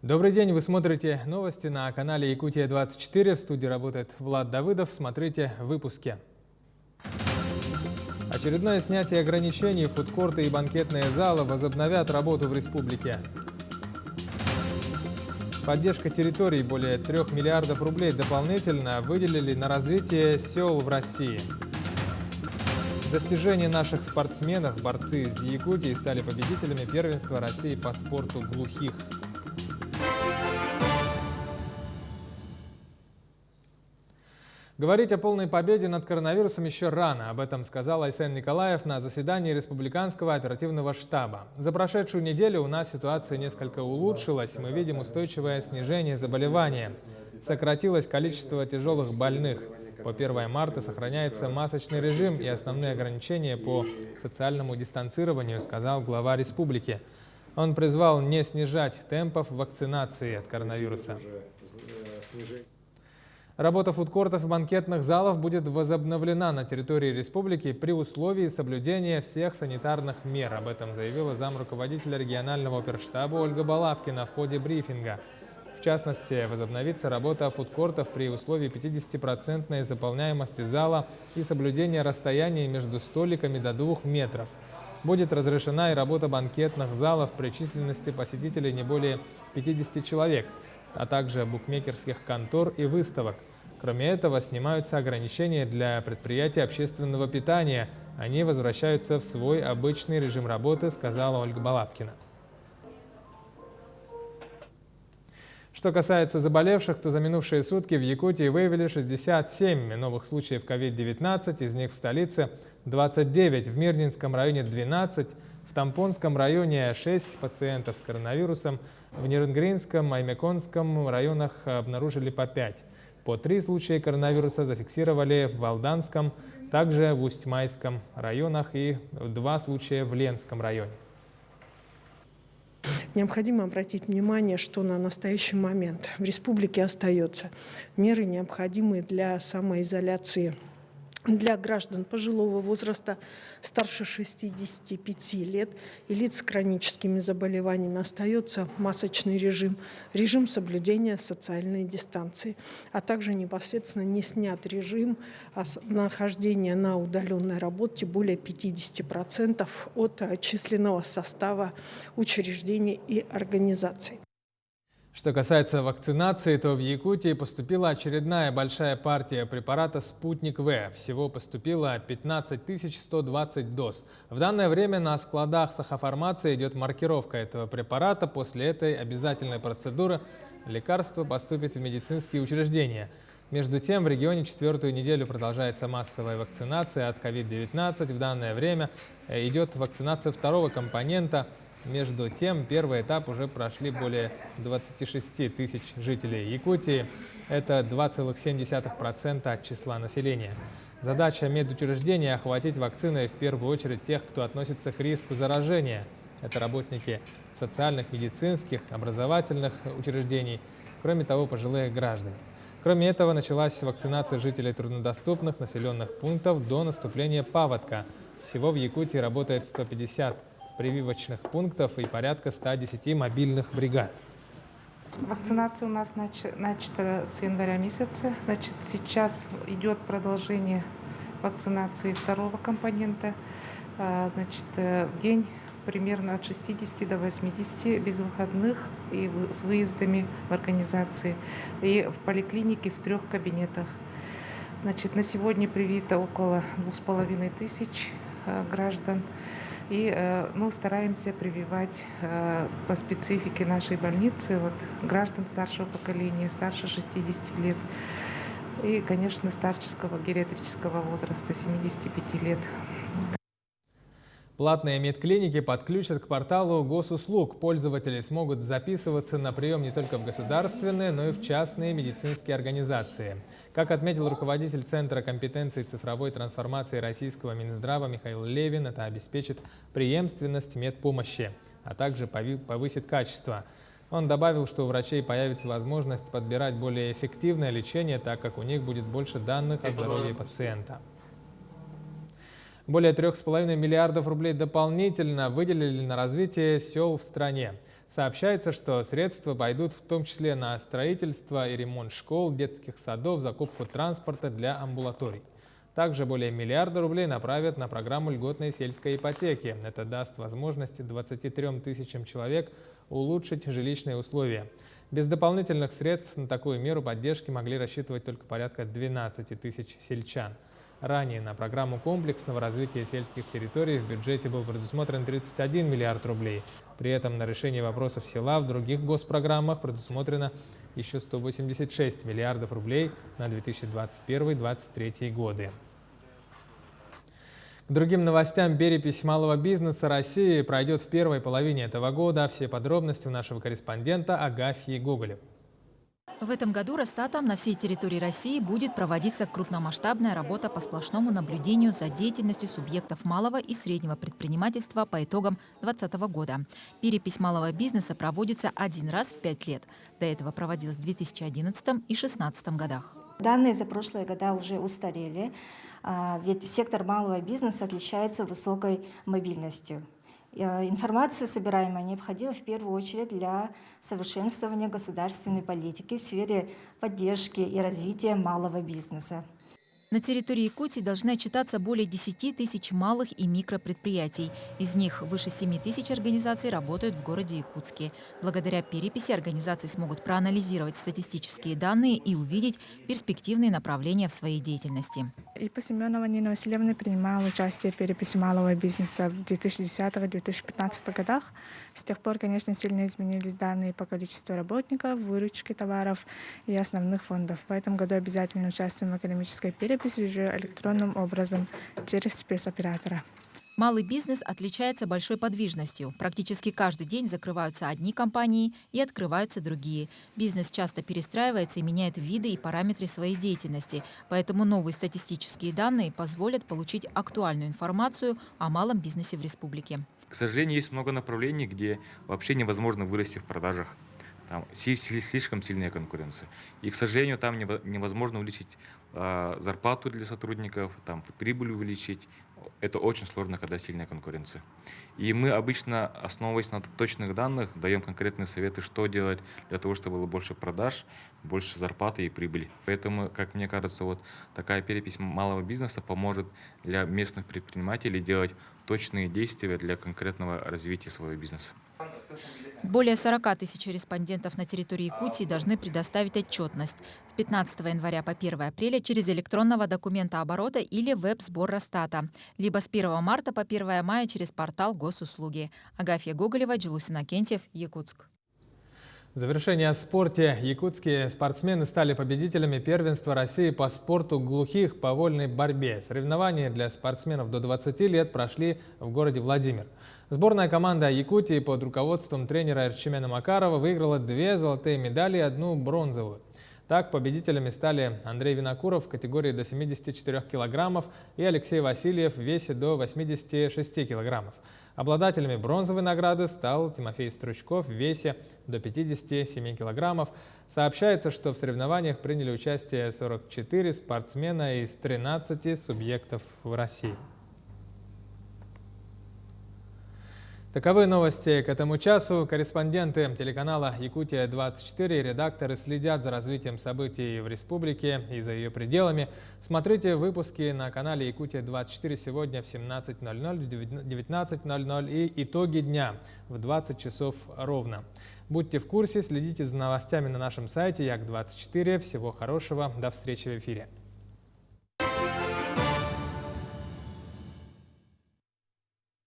Добрый день, вы смотрите новости на канале Якутия-24. В студии работает Влад Давыдов. Смотрите в выпуске. Очередное снятие ограничений, фудкорты и банкетные залы возобновят работу в республике. Поддержка территорий, более 3 миллиардов рублей дополнительно выделили на развитие сел в России. Достижения наших спортсменов, борцы из Якутии, стали победителями первенства России по спорту глухих. Говорить о полной победе над коронавирусом еще рано. Об этом сказал Айсен Николаев на заседании Республиканского оперативного штаба. За прошедшую неделю у нас ситуация несколько улучшилась. Мы видим устойчивое снижение заболевания. Сократилось количество тяжелых больных. По 1 марта сохраняется масочный режим и основные ограничения по социальному дистанцированию, сказал глава республики. Он призвал не снижать темпов вакцинации от коронавируса. Работа фудкортов и банкетных залов будет возобновлена на территории республики при условии соблюдения всех санитарных мер. Об этом заявила замруководителя регионального оперштаба Ольга Балапкина в ходе брифинга. В частности, возобновится работа фудкортов при условии 50% заполняемости зала и соблюдения расстояния между столиками до 2 метров. Будет разрешена и работа банкетных залов при численности посетителей не более 50 человек, а также букмекерских контор и выставок. Кроме этого, снимаются ограничения для предприятий общественного питания. Они возвращаются в свой обычный режим работы, сказала Ольга Балапкина. Что касается заболевших, то за минувшие сутки в Якутии выявили 67 новых случаев COVID-19, из них в столице 29, в Мирнинском районе 12, в Тампонском районе 6 пациентов с коронавирусом, в Ниренгринском, Аймеконском районах обнаружили по 5. По 3 случая коронавируса зафиксировали в Валданском, также в Усть-Майском районах и 2 случая в Ленском районе. Необходимо обратить внимание, что на настоящий момент в республике остаются меры, необходимые для самоизоляции для граждан пожилого возраста старше 65 лет и лиц с хроническими заболеваниями. Остается масочный режим, режим соблюдения социальной дистанции, а также непосредственно не снят режим нахождения на удаленной работе более 50% от численного состава учреждений и организаций. Что касается вакцинации, то в Якутии поступила очередная большая партия препарата «Спутник В». Всего поступило 15 120 доз. В данное время на складах Сахафармации идет маркировка этого препарата. После этой обязательной процедуры лекарство поступит в медицинские учреждения. Между тем, в регионе 4-ю неделю продолжается массовая вакцинация от COVID-19. В данное время идет вакцинация второго компонента. Между тем, первый этап уже прошли более 26 тысяч жителей Якутии. Это 2,7% от числа населения. Задача медучреждения – охватить вакциной в первую очередь тех, кто относится к риску заражения. Это работники социальных, медицинских, образовательных учреждений, кроме того, пожилые граждане. Кроме этого, началась вакцинация жителей труднодоступных населенных пунктов до наступления паводка. Всего в Якутии работает 150 прививочных пунктов и порядка 110 мобильных бригад. Вакцинация у нас начата с января месяца. Значит, сейчас идет продолжение вакцинации второго компонента. Значит, в день примерно от 60 до 80 без выходных и с выездами в организации. И в поликлинике в 3 кабинетах. Значит, на сегодня привито около 2500 граждан. И мы стараемся прививать по специфике нашей больницы граждан старшего поколения, старше 60 лет и, конечно, старческого гериатрического возраста 75 лет. Платные медклиники подключат к порталу госуслуг. Пользователи смогут записываться на прием не только в государственные, но и в частные медицинские организации. Как отметил руководитель Центра компетенции цифровой трансформации российского Минздрава Михаил Левин, это обеспечит преемственность медпомощи, а также повысит качество. Он добавил, что у врачей появится возможность подбирать более эффективное лечение, так как у них будет больше данных о здоровье пациента. Более 3,5 миллиардов рублей дополнительно выделили на развитие сел в стране. Сообщается, что средства пойдут в том числе на строительство и ремонт школ, детских садов, закупку транспорта для амбулаторий. Также более миллиарда рублей направят на программу льготной сельской ипотеки. Это даст возможность 23 тысячам человек улучшить жилищные условия. Без дополнительных средств на такую меру поддержки могли рассчитывать только порядка 12 тысяч сельчан. Ранее на программу комплексного развития сельских территорий в бюджете был предусмотрен 31 миллиард рублей. При этом на решение вопросов села в других госпрограммах предусмотрено еще 186 миллиардов рублей на 2021-2023 годы. К другим новостям, перепись малого бизнеса России пройдет в первой половине этого года. Все подробности у нашего корреспондента Агафьи Гоголевой. В этом году Росстатом на всей территории России будет проводиться крупномасштабная работа по сплошному наблюдению за деятельностью субъектов малого и среднего предпринимательства по итогам 2020 года. Перепись малого бизнеса проводится один раз в 5 лет. До этого проводилась в 2011 и 2016 годах. Данные за прошлые года уже устарели, ведь сектор малого бизнеса отличается высокой мобильностью. Информация, собираемая, необходима в первую очередь для совершенствования государственной политики в сфере поддержки и развития малого бизнеса. На территории Якутии должны отчитаться более 10 тысяч малых и микропредприятий. Из них выше 7 тысяч организаций работают в городе Якутске. Благодаря переписи организации смогут проанализировать статистические данные и увидеть перспективные направления в своей деятельности. ИП Семенова Нина Васильевна принимала участие в переписи малого бизнеса в 2010-2015 годах. С тех пор, конечно, сильно изменились данные по количеству работников, выручке товаров и основных фондов. В этом году обязательно участвуем в экономической переписи уже электронным образом через спецоператора. Малый бизнес отличается большой подвижностью. Практически каждый день закрываются одни компании и открываются другие. Бизнес часто перестраивается и меняет виды и параметры своей деятельности. Поэтому новые статистические данные позволят получить актуальную информацию о малом бизнесе в республике. К сожалению, есть много направлений, где вообще невозможно вырасти в продажах. Там слишком сильная конкуренция. И, к сожалению, там невозможно увеличить зарплату для сотрудников, там прибыль увеличить. Это очень сложно, когда сильная конкуренция. И мы обычно, основываясь на точных данных, даем конкретные советы, что делать для того, чтобы было больше продаж, больше зарплаты и прибыли. Поэтому, как мне кажется, вот такая перепись малого бизнеса поможет для местных предпринимателей делать точные действия для конкретного развития своего бизнеса. Более 40 тысяч респондентов на территории Якутии должны предоставить отчетность с 15 января по 1 апреля через электронного документа оборота или веб-сбор Росстата, либо с 1 марта по 1 мая через портал госуслуги. Агафья Гоголева, Джулус Иннокентьев, Якутск. В завершение о спорте. Якутские спортсмены стали победителями первенства России по спорту глухих по вольной борьбе. Соревнования для спортсменов до 20 лет прошли в городе Владимир. Сборная команда Якутии под руководством тренера Эрчимена Макарова выиграла 2 золотые медали и 1 бронзовую. Так, победителями стали Андрей Винокуров в категории до 74 килограммов и Алексей Васильев в весе до 86 килограммов. Обладателями бронзовой награды стал Тимофей Стручков в весе до 57 килограммов. Сообщается, что в соревнованиях приняли участие 44 спортсмена из 13 субъектов в России. Таковы новости к этому часу. Корреспонденты телеканала «Якутия-24» и редакторы следят за развитием событий в республике и за ее пределами. Смотрите выпуски на канале «Якутия-24» сегодня в 17:00, 19:00 и «Итоги дня» в 20 часов ровно. Будьте в курсе, следите за новостями на нашем сайте Як-24. Всего хорошего, до встречи в эфире.